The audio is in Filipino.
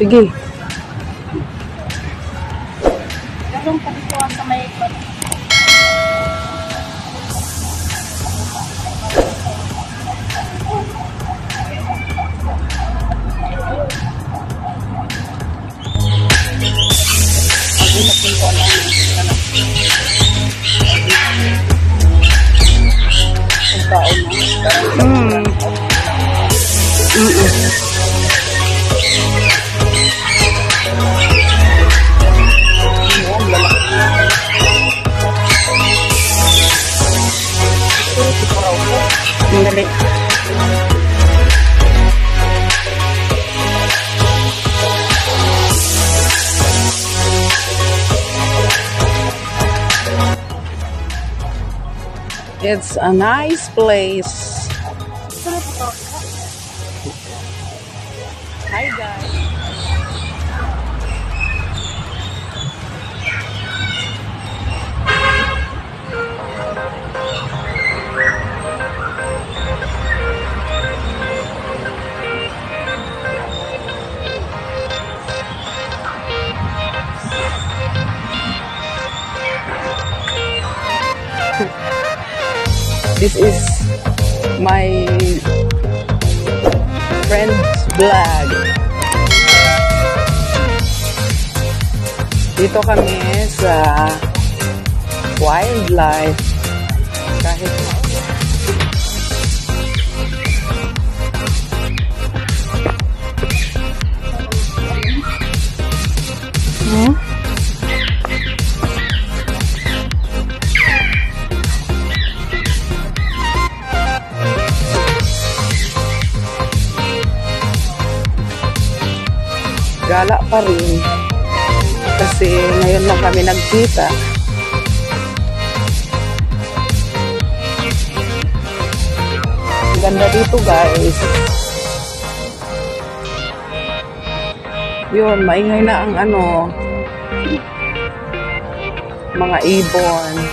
Sige. Ganun pa dito sa may Dali. It's a nice place. Hi guys. This is my friend's vlog. Dito kami sa wildlife. Kahit gala pa rin kasi ngayon lang kami nagkita. Ganda dito guys. Yun, maingay na ang mga ibon.